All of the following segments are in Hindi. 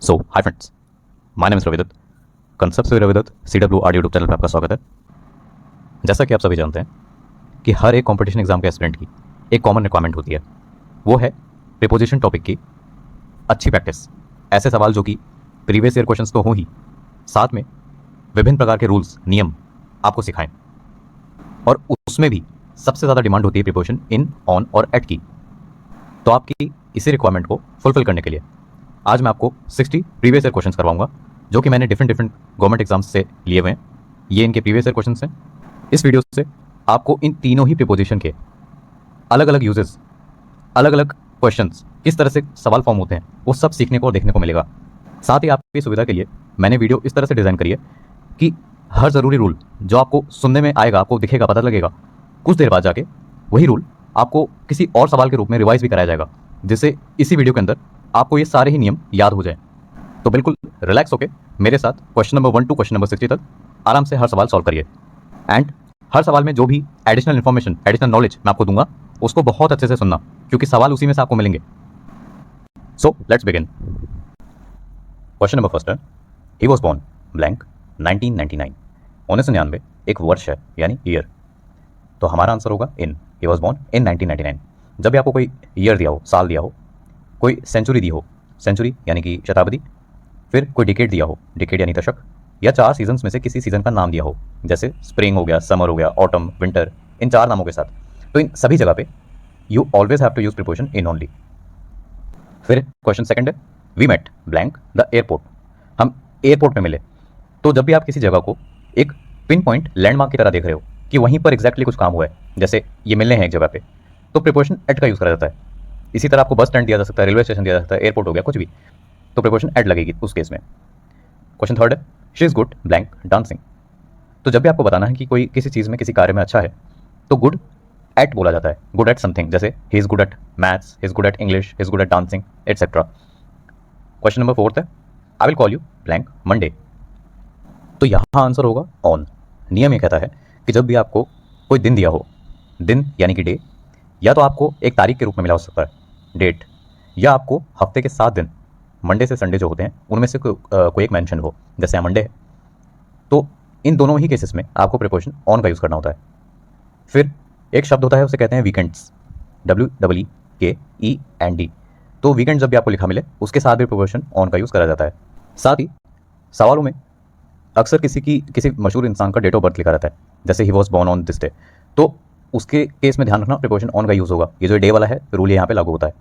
So hi friends, my name is Ravidatt. Concepts with Ravidatt CW audio YouTube channel पर आपका स्वागत है। जैसा कि आप सभी जानते हैं कि हर एक कंपटीशन एग्जाम के एस्पिरेंट की एक कॉमन रिक्वायरमेंट होती है, वो है प्रीपोजिशन टॉपिक की अच्छी प्रैक्टिस। ऐसे सवाल जो कि प्रीवियस ईयर क्वेश्चंस तो हो ही, साथ में विभिन्न प्रकार के रूल्स नियम आपको सिखाएं। और उसमें भी सबसे ज़्यादा डिमांड होती है प्रीपोजिशन इन, ऑन और एट की। तो आपकी इसी रिक्वायरमेंट को फुलफिल करने के लिए आज मैं आपको 60 प्रीवियस ईयर क्वेश्चंस करवाऊंगा, जो कि मैंने डिफरेंट गवर्नमेंट एग्जाम्स से लिए हुए हैं। ये इनके प्रीवियस ईयर क्वेश्चंस हैं। इस वीडियो से आपको इन तीनों ही प्रीपोजिशन के अलग अलग यूजेस, अलग अलग क्वेश्चंस, किस तरह से सवाल फॉर्म होते हैं, वो सब सीखने को और देखने को मिलेगा। साथ ही आपकी सुविधा के लिए मैंने वीडियो इस तरह से डिज़ाइन करी है कि हर ज़रूरी रूल जो आपको सुनने में आएगा, आपको दिखेगा, पता लगेगा, कुछ देर बाद जाके वही रूल आपको किसी और सवाल के रूप में रिवाइज भी कराया जाएगा, जिससे इसी वीडियो के अंदर आपको ये सारे ही नियम याद हो जाएं। तो बिल्कुल रिलैक्स होके मेरे साथ question number 1 to question number 60 तक आराम से हर सवाल सॉल्व करिए। एंड हर सवाल में जो भी एडिशनल इन्फॉर्मेशन, एडिशनल नॉलेज मैं आपको दूंगा, उसको बहुत अच्छे से सुनना, क्योंकि सवाल उसी में से आपको मिलेंगे। So let's begin. Question number first है, ही वॉज बॉर्न ब्लैंक 1999। 1999 एक वर्ष है, यानी ईयर। तो हमारा आंसर होगा इन। He was born in 1999। जब भी आपको कोई ईयर दिया हो, साल दिया हो, कोई सेंचुरी दी हो, सेंचुरी यानी कि शताब्दी, फिर कोई डिकेड दिया हो, डिकेड यानी दशक, या 4 सीजन्स में से किसी सीजन का नाम दिया हो, जैसे स्प्रिंग हो गया, समर हो गया, ऑटम, विंटर, इन 4 नामों के साथ, तो इन सभी जगह पे you always have to use preposition in only. फिर क्वेश्चन सेकंड है, we met blank the airport. हम एयरपोर्ट में मिले। तो जब भी आप किसी जगह को एक पिन पॉइंट लैंडमार्क की तरह देख रहे हो कि वहीं पर एग्जैक्टली कुछ काम हुआ है, जैसे ये मिलने हैं एक जगह पे, तो प्रीपोजिशन एट का यूज़ करा जाता है। इसी तरह आपको बस स्टैंड दिया जा सकता है, रेलवे स्टेशन दिया जा सकता है, एयरपोर्ट हो गया, कुछ भी, तो प्रीपोजिशन एट लगेगी उस केस में। क्वेश्चन थर्ड है, she is good blank dancing. तो जब भी आपको बताना है कि कोई किसी चीज़ में, किसी कार्य में अच्छा है, तो गुड एट बोला जाता है, गुड एट समथिंग, जैसे he is good at maths, he is good at English, he is good at dancing, etcetera. Question number fourth है, I will call you blank Monday. तो यहाँ आंसर होगा ऑन। नियम ये कहता है कि जब भी आपको कोई दिन दिया हो, दिन यानी कि डे, या तो आपको एक तारीख के रूप में मिला हो सकता है, डेट, या आपको हफ्ते के 7 दिन, मंडे से संडे जो होते हैं, उनमें से कोई एक मेंशन हो, जैसे यहाँ मंडे है, तो इन दोनों ही केसेस में आपको प्रीपोजिशन ऑन का यूज़ करना होता है। फिर एक शब्द होता है, उसे कहते हैं वीकेंड्स, WEEKEND। तो वीकेंड जब भी आपको लिखा मिले, उसके साथ भी प्रीपोजिशन ऑन का यूज़ करा जाता है। साथ ही सवालों में अक्सर किसी मशहूर इंसान का डेट ऑफ बर्थ लिखा रहता है, जैसे he was born on this day, तो उसके केस में ध्यान रखना प्रीपोजिशन ऑन का यूज़ होगा। ये जो डे वाला है रूल यहाँ पे लागू होता है।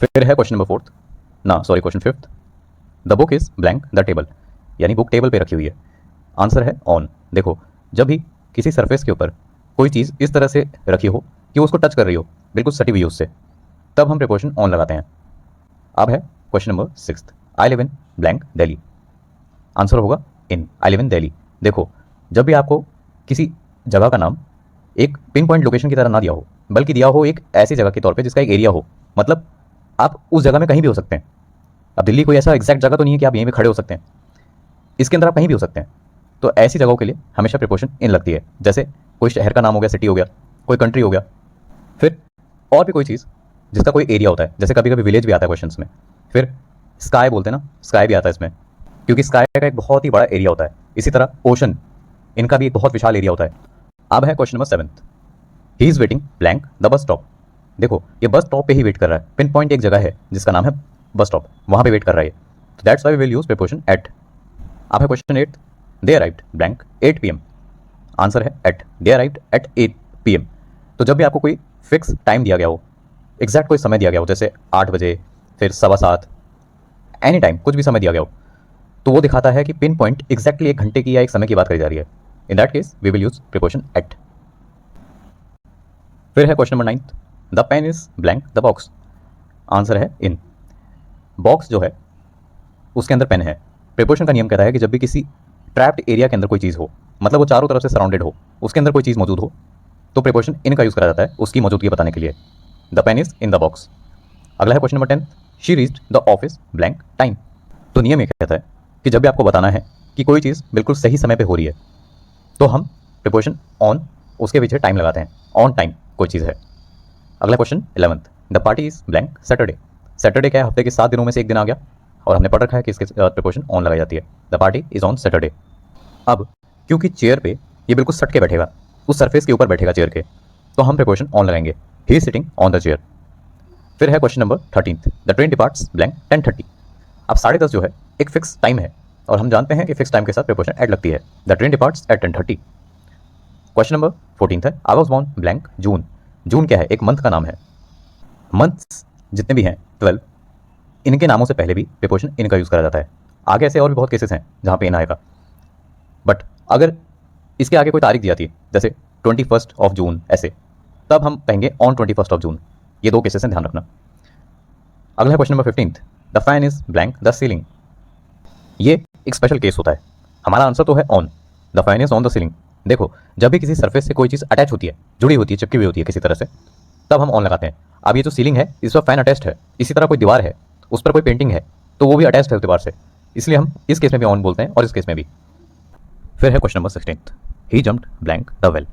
फिर है question number question fifth, the book is blank the table, यानी बुक टेबल पे रखी हुई है। आंसर है ऑन। देखो, जब भी किसी सरफेस के ऊपर कोई चीज़ इस तरह से रखी हो कि वो उसको टच कर रही हो, बिल्कुल सटी हुई उससे, तब हम प्रीपोजिशन ऑन लगाते हैं। अब है question number 6, I live in blank Delhi. Answer होगा इन, आई लिव इन दिल्ली। देखो, जब भी आपको किसी जगह का नाम एक पिन पॉइंट लोकेशन की तरह ना दिया हो, बल्कि दिया हो एक ऐसी जगह के तौर पे जिसका एक एरिया हो, मतलब आप उस जगह में कहीं भी हो सकते हैं। अब दिल्ली कोई ऐसा एग्जैक्ट जगह तो नहीं है कि आप यहीं पे खड़े हो सकते हैं, इसके अंदर आप कहीं भी हो सकते हैं। तो ऐसी जगहों के लिए हमेशा प्रीपोजिशन इन लगती है, जैसे कोई शहर का नाम हो गया, सिटी हो गया, कोई कंट्री हो गया, फिर और भी कोई चीज़ जिसका कोई एरिया होता है, जैसे कभी कभी विलेज भी आता है क्वेश्चन में। फिर स्काई बोलते हैं ना, स्काई भी आता है इसमें, क्योंकि स्काई का एक बहुत ही बड़ा एरिया होता है। इसी तरह ओशन, इनका भी एक बहुत विशाल एरिया होता है। अब है question number 7, he is waiting blank the bus stop. देखो, ये बस स्टॉप पे ही वेट कर रहा है। पिन पॉइंट एक जगह है जिसका नाम है बस स्टॉप, वहां पे वेट कर रहा है। तो that's why we will use preposition at. अब है question 8, they arrived blank 8 PM। Answer है at, they arrived at 8 PM। तो जब भी आपको कोई फिक्स टाइम दिया गया हो, एग्जैक्ट कोई समय दिया गया हो, जैसे 8 बजे, फिर 7:15, एनी टाइम कुछ भी समय दिया गया हो, तो वो दिखाता है कि पिन पॉइंट एग्जैक्टली 1 घंटे की या एक समय की बात करी जा रही है। In that case we will use preposition at. फिर है question number 9, the pen is blank the box. Answer है इन। बॉक्स जो है उसके अंदर पेन है। प्रीपोजिशन का नियम कहता है कि जब भी किसी ट्रैप्ड एरिया के अंदर कोई चीज़ हो, मतलब वो चारों तरफ से सराउंडेड हो, उसके अंदर कोई चीज़ मौजूद हो, तो प्रीपोजिशन इन का यूज़ करा जाता है उसकी मौजूदगी बताने के लिए। The pen is in the box. अगला है question number 10, she reached the office blank time. तो नियम ये कहता है कि जब भी आपको बताना है कि कोई चीज़ बिल्कुल सही समय पे हो रही है, तो हम प्रीपोजिशन ऑन, उसके पीछे टाइम लगाते हैं, ऑन टाइम कोई चीज़ है। अगला question 11, the party is blank Saturday. Saturday क्या है, हफ्ते के 7 दिनों में से एक दिन आ गया। और हमने पढ़ रखा है कि इसके प्रिपोजिशन ऑन लगाई जाती है। The party is on Saturday. अब क्योंकि चेयर पे ये बिल्कुल सट के बैठेगा, उस सरफेस के ऊपर बैठेगा चेयर के, तो हम प्रिपोजिशन ऑन लगाएंगे। He is sitting on the chair. फिर है question number 13, the train departs blank 10:30। अब 10:30 जो है एक फिक्स टाइम है और हम जानते हैं कि फिक्स टाइम के साथ प्रिपोजिशन एड लगती है। The train departs at 10:30। Question number 14 है, I was born blank June. June क्या है? एक मंथ का नाम है। मंथ्स जितने भी हैं 12, इनके नामों से पहले भी प्रिपोजिशन इन का यूज़ करा जाता है। आगे ऐसे और भी बहुत केसेस हैं जहाँ पे इन आएगा, बट अगर इसके आगे कोई तारीख दी जाती है जैसे 21 ऑफ जून ऐसे, तब हम कहेंगे ऑन 21 ऑफ जून। ये 2 केसेस हैं, ध्यान रखना। अगला है question number 15, the fan is blank the ceiling. ये एक स्पेशल केस होता है। हमारा आंसर तो है on, the fan is on the ceiling. देखो, जब भी किसी सरफेस से कोई चीज़ अटैच होती है, जुड़ी होती है, चिपकी हुई होती है किसी तरह से, तब हम ऑन लगाते हैं। अब ये जो सीलिंग है इस पर फैन अटैच्ड है, इसी तरह कोई दीवार है उस पर कोई पेंटिंग है तो वो भी अटैच्ड है उस दीवार से, इसलिए हम इस केस में भी ऑन बोलते हैं और इस केस में भी। फिर है question number 16, he jumped blank the well.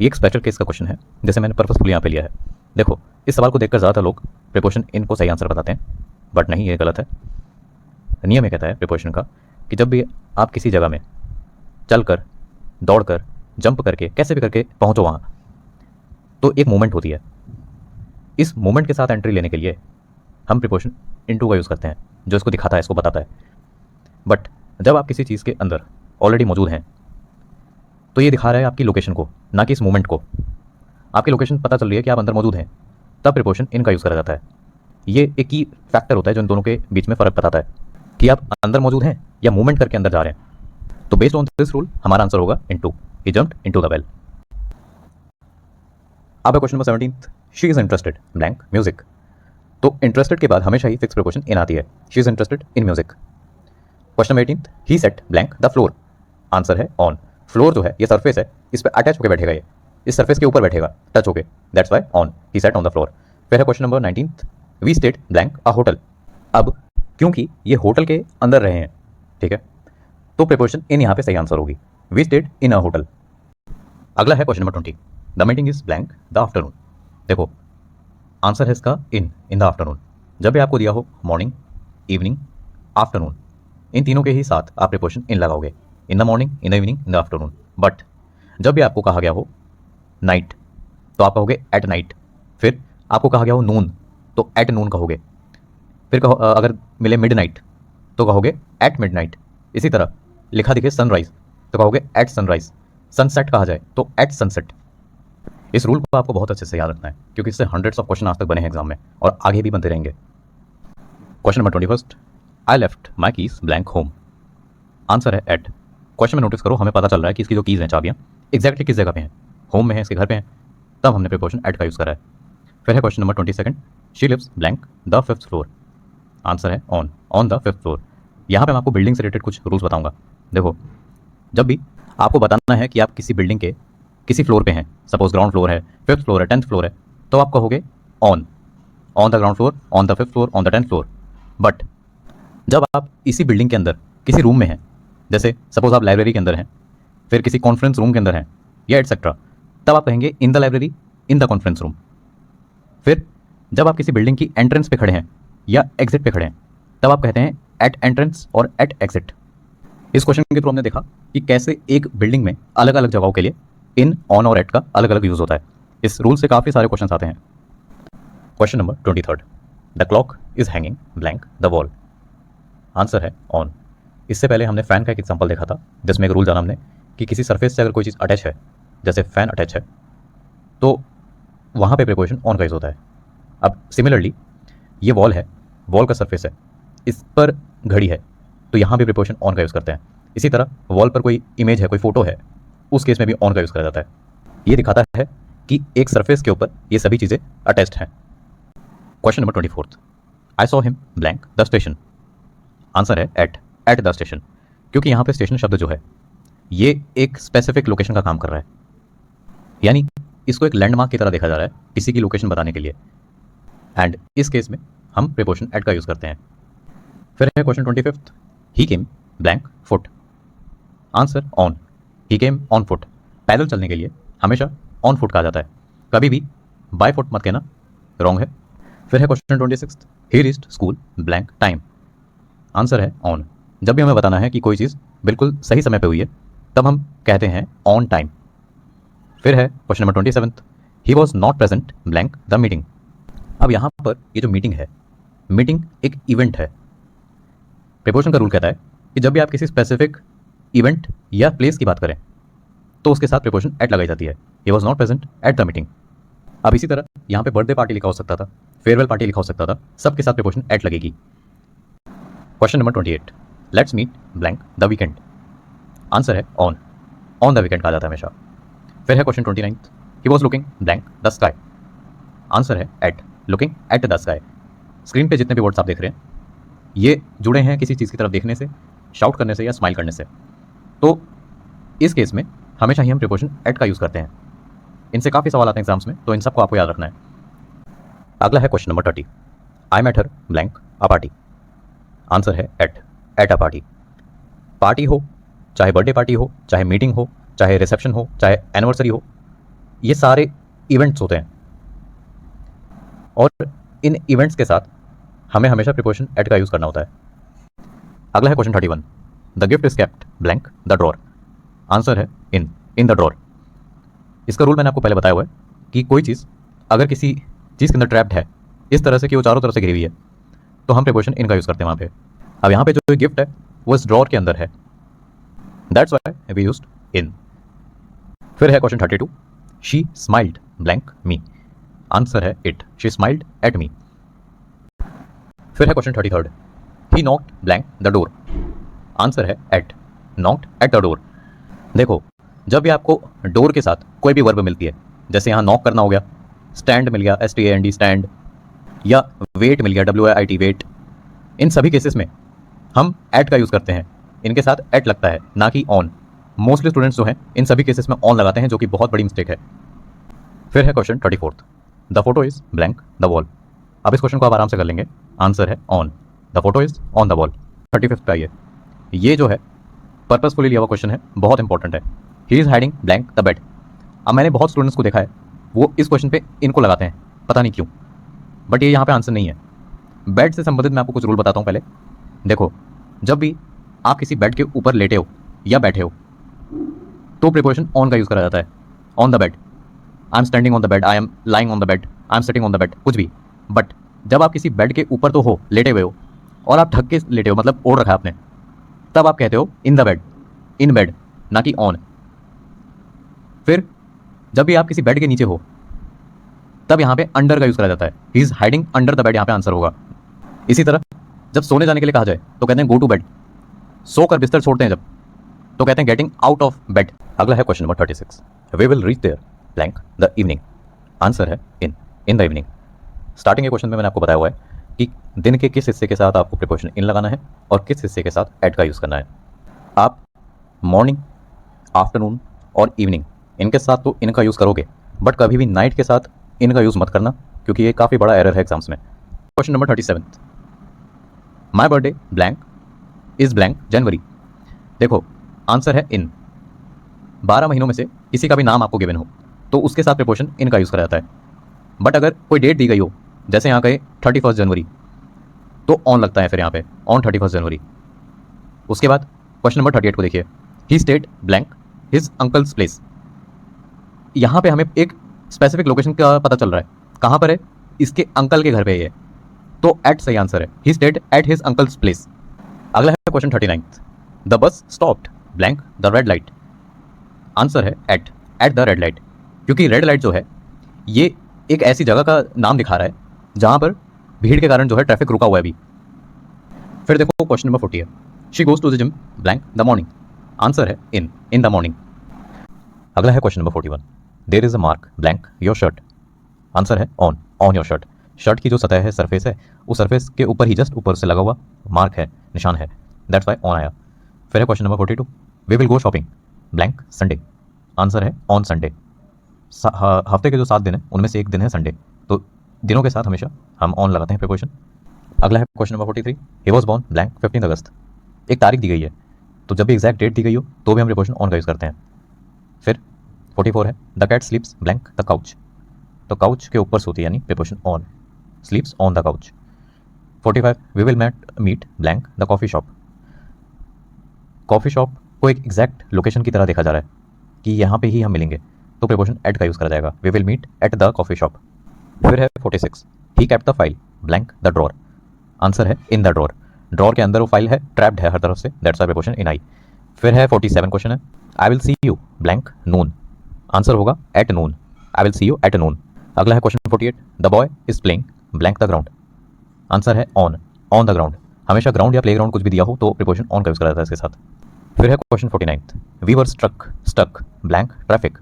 ये एक स्पेशल केस का क्वेश्चन है, जैसे मैंने पर्पसफुली यहाँ पे लिया है। देखो, इस सवाल को देखकर ज़्यादातर लोग प्रिपोजिशन इन को सही आंसर बताते हैं, बट नहीं, ये गलत है। नियम ये कहता है प्रिपोजिशन का कि जब भी आप किसी जगह में चल कर, दौड़ कर, जंप करके, कैसे भी करके पहुँचो वहाँ, तो एक मूवमेंट होती है। इस मूवमेंट के साथ एंट्री लेने के लिए हम प्रिपोजिशन इनटू का यूज़ करते हैं, जो इसको दिखाता है, इसको बताता है। बट जब आप किसी चीज़ के अंदर ऑलरेडी मौजूद हैं तो ये दिखा रहा है आपकी लोकेशन को, ना कि इस मूवमेंट को। आपकी लोकेशन पता चल रही है कि आप अंदर मौजूद हैं, तब प्रिपोजिशन इन का यूज़ करा जाता है। ये एक ही फैक्टर होता है जो इन दोनों के बीच में फ़र्क बताता है कि आप अंदर मौजूद हैं या मूवमेंट करके अंदर जा रहे हैं। तो बेस्ड ऑन दिस रूल हमारा आंसर होगा into, he jumped into the well. अब है question number 17, she is interested blank music. तो इंटरेस्टेड के बाद हमेशा ही फिक्स प्रिपोजिशन इन आती है। She is interested in music. Question number 18, he set blank the floor. Answer है ऑन। फ्लोर जो है ये सरफेस है, इस पर अटैच होकर बैठेगा, ये इस सरफेस के ऊपर बैठेगा टच होके, that's why on, he sat on the floor. फिर है question number 19, we stayed blank a hotel. अब क्योंकि ये होटल के अंदर रहे हैं, ठीक है, तो प्रिपोजिशन इन यहाँ पे सही आंसर होगी, we stayed in a hotel. अगला है question number 20, the meeting is blank the afternoon. देखो, आंसर है इसका इन द आफ्टरनून। जब भी आपको दिया हो मॉर्निंग, इवनिंग, आफ्टरनून, इन तीनों के ही साथ आप प्रिपोजिशन इन लगाओगे, इन the morning, in the evening, in the afternoon. But जब भी आपको कहा गया हो नाइट तो आप कहोगे एट नाइट। फिर आपको कहा गया हो नून तो एट नून कहोगे। फिर अगर मिले मिड नाइट तो कहोगे एट मिड नाइट। इसी तरह लिखा दिखे सनराइज तो कहोगे एट सनराइज। सनसेट कहा जाए तो एट सनसेट। इस रूल को आपको बहुत अच्छे से याद रखना है, क्योंकि इससे हंड्रेड्स ऑफ क्वेश्चन आज तक बने हैं एग्जाम में और आगे भी बनते रहेंगे। Question number 21, I left my keys blank home. Answer है एट। क्वेश्चन में नोटिस करो, हमें पता चल रहा है कि इसकी जो कीज़ हैं, चाबियाँ, एग्जैक्टली किस जगह पे हैं, होम में है, इसके घर पे हैं, तब हमने प्रिपोजिशन एट का यूज़ करा है। फिर है question number 22, she lives blank the 5th floor. Answer है ऑन द 5th फ्लोर। यहाँ पे मैं आपको बिल्डिंग से रिलेटेड कुछ रूल्स बताऊंगा। देखो, जब भी आपको बताना है कि आप किसी बिल्डिंग के किसी फ्लोर पे हैं, सपोज ग्राउंड फ्लोर है, 5th फ्लोर है, 10th फ्लोर है, तो आप कहोगे on the ground floor, on the 5th floor, on the 10th floor. But जब आप इसी बिल्डिंग के अंदर किसी रूम में हैं, जैसे सपोज आप लाइब्रेरी के अंदर हैं, फिर किसी कॉन्फ्रेंस रूम के अंदर हैं या एटसेट्रा, तब आप कहेंगे in the library, in the conference room. फिर जब आप किसी बिल्डिंग की एंट्रेंस पे खड़े हैं या एग्जिट पे खड़े हैं, तब आप कहते हैं एट एंट्रेंस और एट एग्जिट। इस क्वेश्चन के थ्रू हमने देखा कि कैसे एक बिल्डिंग में अलग अलग जगहों के लिए इन, ऑन और एट का अलग अलग यूज़ होता है। इस रूल से काफ़ी सारे क्वेश्चन आते हैं। Question number 23, the clock is hanging blank the wall. Answer है ऑन। इससे पहले हमने फ़ैन का एक एग्जांपल देखा था, जिसमें एक रूल जाना हमने कि किसी सरफेस से अगर कोई चीज़ अटैच है, जैसे फ़ैन अटैच है, तो वहाँ पे प्रिपोजिशन ऑन का यूज़ होता है। अब सिमिलरली ये वॉल है, वॉल का सरफेस है, इस पर घड़ी है, तो यहाँ भी प्रिपोजिशन ऑन का यूज़ करते हैं। इसी तरह वॉल पर कोई इमेज है, कोई फोटो है, उस केस में भी ऑन का यूज़ करा जाता है। ये दिखाता है कि एक सरफेस के ऊपर ये सभी चीज़ें अटैच्ड हैं। Question number 24, I saw him blank the station. Answer है एट द स्टेशन, क्योंकि यहाँ पे स्टेशन शब्द जो है ये एक स्पेसिफिक लोकेशन का काम कर रहा है, यानी इसको एक लैंडमार्क की तरह देखा जा रहा है किसी की लोकेशन बताने के लिए, एंड इस केस में हम प्रिपोजिशन एट का यूज़ करते हैं। फिर है question 25, he came blank foot. Answer on, he came on foot. पैदल चलने के लिए हमेशा ऑन फुट कहा जाता है, कभी भी बाय फुट मत कहना, रॉन्ग है। फिर है क्वेश्चन 26, ही reached school blank time. Answer है ऑन। जब भी हमें बताना है कि कोई चीज़ बिल्कुल सही समय पे हुई है तब हम कहते हैं ऑन टाइम। फिर है question number 27, he was not present blank the meeting. अब यहाँ पर ये जो मीटिंग है, मीटिंग एक इवेंट है। प्रीपोजिशन का रूल कहता है कि जब भी आप किसी स्पेसिफिक इवेंट या प्लेस की बात करें तो उसके साथ प्रीपोजिशन एट लगाई जाती है। He was not present at the meeting. अब इसी तरह यहाँ पे बर्थडे पार्टी लिखा हो सकता था, फेयरवेल पार्टी लिखा हो सकता था, सबके साथ प्रीपोजिशन एट लगेगी। Question number 28, let's meet blank the weekend. Answer है ऑन। ऑन द वीकेंड कहा जाता है हमेशा। फिर है question 29, he was looking blank the sky. Answer है at, looking at the sky. Screen पे जितने भी वर्ड्स आप देख रहे हैं ये जुड़े हैं किसी चीज़ की तरफ देखने से, शाउट करने से या स्माइल करने से। तो इस केस में हमेशा ही हम प्रीपोजिशन एट का यूज़ करते हैं। इनसे काफ़ी सवाल आते हैं एग्जाम्स में, तो इन सबको आपको याद रखना है। अगला है question number 30, I met her blank a party. Answer है एट अ पार्टी। पार्टी हो, चाहे बर्थडे पार्टी हो, चाहे मीटिंग हो, चाहे रिसेप्शन हो, चाहे एनिवर्सरी हो, ये सारे इवेंट्स होते हैं और इन इवेंट्स के साथ हमें हमेशा प्रीपोजिशन एट का यूज़ करना होता है। अगला है question 31, the gift is kept blank the drawer. Answer है इन द ड्रॉर। इसका रूल मैंने आपको पहले बताया हुआ है कि कोई चीज़ अगर किसी चीज़ के अंदर ट्रैप्ड है इस तरह से कि वो चारों तरफ से घिरी हुई है तो हम प्रीपोजिशन इन का यूज़ करते हैं वहाँ पे। अब यहाँ पे जो गिफ्ट है वो इस ड्रॉर के अंदर है, that's why we used in. फिर है question 32, she smiled blank me. Answer है it, she smiled at me. फिर है question 33, he knocked blank the door. Answer है at, knocked at the door. देखो, जब भी आपको डोर के साथ कोई भी वर्ब मिलती है, जैसे यहाँ नॉक करना हो गया, स्टैंड मिल गया STAND स्टैंड, या वेट मिल गया WAIT वेट, इन सभी केसेस में हम एट का यूज़ करते हैं। इनके साथ एट लगता है, ना कि ऑन। मोस्टली स्टूडेंट्स जो हैं इन सभी केसेस में ऑन लगाते हैं, जो कि बहुत बड़ी मिस्टेक है। फिर है question 34, the photo is blank the wall. अब इस क्वेश्चन को आप आराम से कर लेंगे। आंसर है on, the photo is on the wall. 35 पे आइए, ये जो है पर्पसफुली लिया हुआ क्वेश्चन है, बहुत इंपॉर्टेंट है। He is hiding blank the bed. अब मैंने बहुत स्टूडेंट्स को देखा है वो इस क्वेश्चन पे इनको लगाते हैं, पता नहीं क्यों, बट ये यहाँ पे आंसर नहीं है। बेड से संबंधित मैं आपको कुछ रूल बताता हूँ पहले। देखो, जब भी आप किसी बेड के ऊपर लेटे हो या बैठे हो तो प्रीपोजिशन ऑन का यूज़ करा जाता है। On the bed, I am standing on the bed, I am lying on the bed, I am sitting on the bed, कुछ भी। बट जब आप किसी बेड के ऊपर तो हो, लेटे हुए हो, और आप ढक के लेटे हो, मतलब ओढ़ रखा है आपने, तब आप कहते हो in the bed, in bed, ना कि ऑन। फिर जब भी आप किसी बेड के नीचे हो तब यहाँ पे अंडर का यूज़ करा जाता है। He is hiding under the bed, यहाँ पे आंसर होगा। इसी तरह जब सोने जाने के लिए कहा जाए तो कहते हैं गो टू बेड। सोकर बिस्तर छोड़ते हैं जब, तो कहते हैं गेटिंग आउट ऑफ बेड। अगला है question number 36, we will reach there blank the evening. Answer है इन द इवनिंग। स्टार्टिंग के क्वेश्चन में मैंने आपको बताया हुआ है कि दिन के किस हिस्से के साथ आपको प्रीपोजिशन इन लगाना है और किस हिस्से के साथ एट का यूज़ करना है। आप मॉर्निंग, आफ्टरनून और इवनिंग इनके साथ तो इनका यूज़ करोगे, बट कभी भी नाइट के साथ इनका यूज़ मत करना, क्योंकि ये काफ़ी बड़ा एरर है एग्जाम्स में। Question number 37, my birthday blank is blank January. देखो, आंसर है इन। 12 महीनों में से किसी का भी नाम आपको गिवन हो तो उसके साथ प्रीपोजिशन इन का यूज़ करा जाता है। बट अगर कोई डेट दी गई हो, जैसे यहाँ कहे 31 जनवरी, तो ऑन लगता है फिर यहाँ पे, ऑन 31 जनवरी। उसके बाद क्वेश्चन नंबर 38 को देखिए, he stayed blank his uncle's place. यहाँ पे हमें एक स्पेसिफिक लोकेशन का पता चल रहा है, कहाँ पर है, इसके अंकल के घर पे है, तो एट सही आंसर है। He stayed at his uncle's place. अगला है question 39, the bus stopped blank the red light. Answer है एट द रेड लाइट, क्योंकि रेड लाइट जो है ये एक ऐसी जगह का नाम दिखा रहा है जहाँ पर भीड़ के कारण जो है ट्रैफिक रुका हुआ है अभी। फिर देखो क्वेश्चन नंबर 40 है, she goes to the gym blank the morning. Answer है इन द मॉर्निंग। अगला है question number 41, there is a mark blank your shirt. Answer है ऑन योर शर्ट। शर्ट की जो सतह है, सरफेस है, उस सरफेस के ऊपर ही जस्ट ऊपर से लगा हुआ मार्क है, निशान है, दैट्स वाई ऑन आया। फिर है question number 42, we will go shopping blank Sunday. Answer है ऑन संडे। हफ्ते के जो 7 दिन हैं उनमें से एक दिन है संडे, तो दिनों के साथ हमेशा हम ऑन लगाते हैं प्रीपोजिशन। अगला है question number 43, he was born blank 15 अगस्त। एक तारीख दी गई है, तो जब भी एग्जैक्ट डेट दी गई हो तो भी हम प्रीपोजिशन ऑन का यूज़ करते हैं। फिर 44 है, the cat sleeps blank the couch. तो काउच के ऊपर सोती है, यानी preposition on, sleeps on the couch. 45 we will meet blank the coffee shop. Coffee shop को एक एग्जैक्ट लोकेशन की तरह देखा जा रहा है कि यहाँ पे ही हम मिलेंगे, तो प्रीपोजिशन एट का यूज़ करा जाएगा। We will meet at the coffee shop. फिर है 46 he kept the file blank the drawer. Answer है इन द ड्रॉर। ड्रॉर के अंदर वो फाइल है, ट्रैप्ड है हर तरफ से, that's our preposition in I. फिर है 47 क्वेश्चन है I will see you blank noon. Answer होगा at noon. I will see you at noon. अगला है question 48 the boy is playing blank the ground. Answer है ऑन द ग्राउंड। हमेशा ग्राउंड या प्ले ग्राउंड कुछ भी दिया हो तो प्रीपोजिशन ऑन का यूज़ करा जाता है इसके साथ। फिर है question 49 we were stuck blank traffic.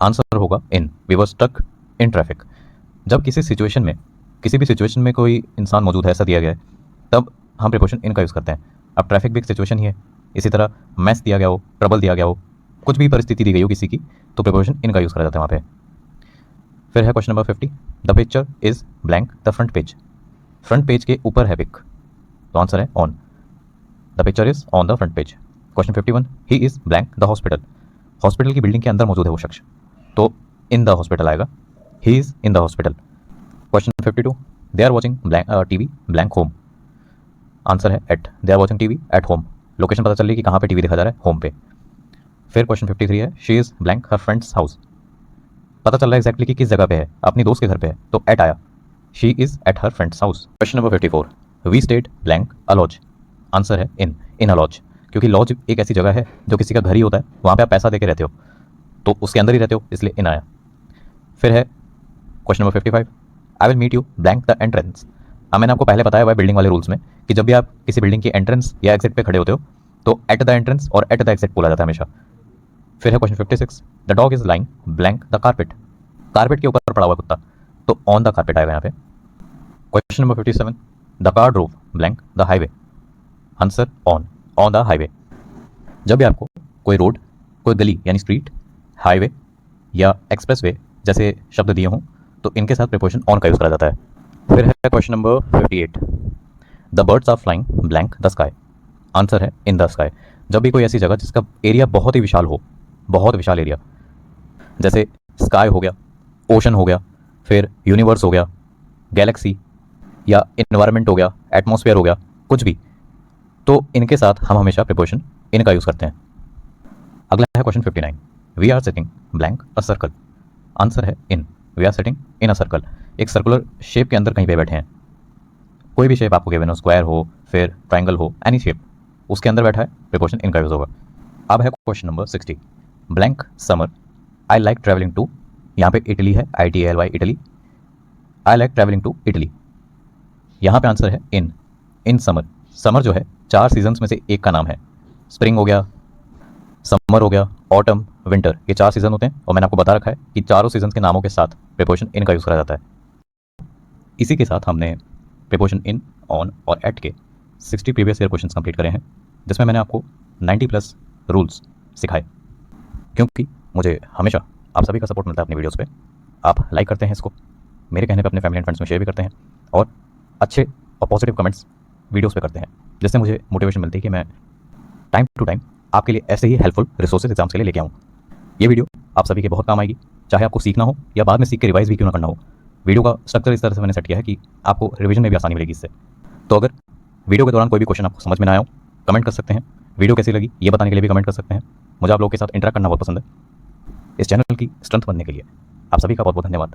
Answer होगा in. We were stuck in traffic. जब किसी सिचुएशन में, किसी भी सिचुएशन में कोई इंसान मौजूद है, ऐसा दिया गया है, तब हम प्रीपोजिशन इन का यूज़ करते हैं। अब ट्रैफिक भी एक सिचुएशन ही है, इसी तरह मैस दिया गया हो, ट्रबल दिया गया हो, कुछ भी परिस्थिति दी गई हो किसी की, तो प्रीपोजिशन इन का यूज़ करा जाता है वहाँ पे। फिर है question number 50 the picture is blank the front page. Front page के ऊपर है पिक, तो आंसर है on. The picture is on the front page. Question 51 he is blank the hospital. Hospital की बिल्डिंग के अंदर मौजूद है वो शख्स, तो इन द हॉस्पिटल आएगा। He is in the hospital. Question 52 they are watching TV blank home. Answer है at. They are watching TV at home. Location पता चल रही है कि कहाँ पे टीवी देखा जा रहा है, होम पे। फिर क्वेश्चन 53 है she is blank her friend's house. पता चल रहा है एक्जैक्टली कि किस जगह पे है, अपनी दोस्त के घर पे है, तो एट आया। She is at her friend's house. Question number 54 we stayed blank a lodge. Answer है इन अ लॉज, क्योंकि लॉज एक ऐसी जगह है जो किसी का घर ही होता है, वहाँ पे आप पैसा देके रहते हो, तो उसके अंदर ही रहते हो, इसलिए इन आया। फिर है question number 55 I will meet you blank the entrance. मैंने आपको पहले बताया हुआ है बिल्डिंग वाले रूल्स में कि जब भी आप किसी बिल्डिंग की एंट्रेंस या एग्जिट पे खड़े होते हो तो एट द एंट्रेंस और एट द एग्जिट बोला जाता है हमेशा। फिर है question 56 the dog is lying blank the carpet. Carpet के ऊपर पड़ा हुआ कुत्ता, तो ऑन द कारपेट आएगा यहाँ पे। Question number 57 the car drove blank the highway. Answer on the highway. जब भी आपको कोई रोड, कोई गली यानी स्ट्रीट, हाईवे या एक्सप्रेस वे जैसे शब्द दिए हों तो इनके साथ प्रीपोजिशन ऑन का यूज़ करा जाता है। फिर है question number 58 the birds are flying blank the sky. Answer है इन द स्काई। जब भी कोई ऐसी जगह जिसका एरिया बहुत ही विशाल हो, बहुत विशाल एरिया, जैसे स्काई हो गया, ओशन हो गया, फिर यूनिवर्स हो गया, गैलेक्सी या इन्वायरमेंट हो गया, एटमॉस्फेयर हो गया, कुछ भी, तो इनके साथ हम हमेशा प्रीपोजिशन इन का यूज़ करते हैं। अगला है question 59 we are sitting blank a circle. Answer है in. We are sitting in a circle. एक सर्कुलर शेप के अंदर कहीं पे बैठे हैं, कोई भी शेप आपको गिवन हो, स्क्वायर हो, फिर ट्राइंगल हो, एनी शेप, उसके अंदर बैठा है, प्रीपोजिशन इन का यूज़ होगा। अब है question number 60 blank summer I like travelling to. यहाँ पे इटली है, ITALY Italy. I like travelling to Italy. यहाँ पे आंसर है इन समर। समर जो है 4 सीजन्स में से एक का नाम है। स्प्रिंग हो गया, समर हो गया, ऑटम, विंटर, ये 4 सीजन होते हैं और मैंने आपको बता रखा है कि चारों सीजन के नामों के साथ प्रीपोजिशन इन का यूज़ करा जाता है। इसी के साथ हमने प्रीपोजिशन इन, ऑन और एट के 60 प्रीवियस ईयर क्वेश्चंस कंप्लीट करे हैं, जिसमें मैंने आपको 90+ रूल्स सिखाए। क्योंकि मुझे हमेशा आप सभी का सपोर्ट मिलता है अपनी वीडियोस पे, आप लाइक करते हैं इसको, मेरे कहने पे अपने फैमिली एंड फ्रेंड्स में शेयर भी करते हैं और अच्छे और पॉजिटिव कमेंट्स वीडियोस पे करते हैं, जिससे मुझे मोटिवेशन मिलती है कि मैं टाइम टू टाइम आपके लिए ऐसे ही हेल्पफुल रिसोर्सेज एग्जाम्स के लिए लेके आऊँ। ये वीडियो आप सभी के बहुत काम आएगी, चाहे आपको सीखना हो या बाद में सीख के रिवाइज भी क्यों ना करना हो। वीडियो का स्ट्रक्चर इस तरह से मैंने सेट किया है कि आपको रिवीजन में भी आसानी मिलेगी इससे। तो अगर वीडियो के दौरान कोई भी क्वेश्चन आपको समझ में ना आया हो, कमेंट कर सकते हैं। वीडियो कैसी लगी ये बताने के लिए भी कमेंट कर सकते हैं। मुझे आप लोगों के साथ इंटरेक्ट करना बहुत पसंद है। इस चैनल की स्ट्रेंथ बनने के लिए आप सभी का बहुत बहुत धन्यवाद।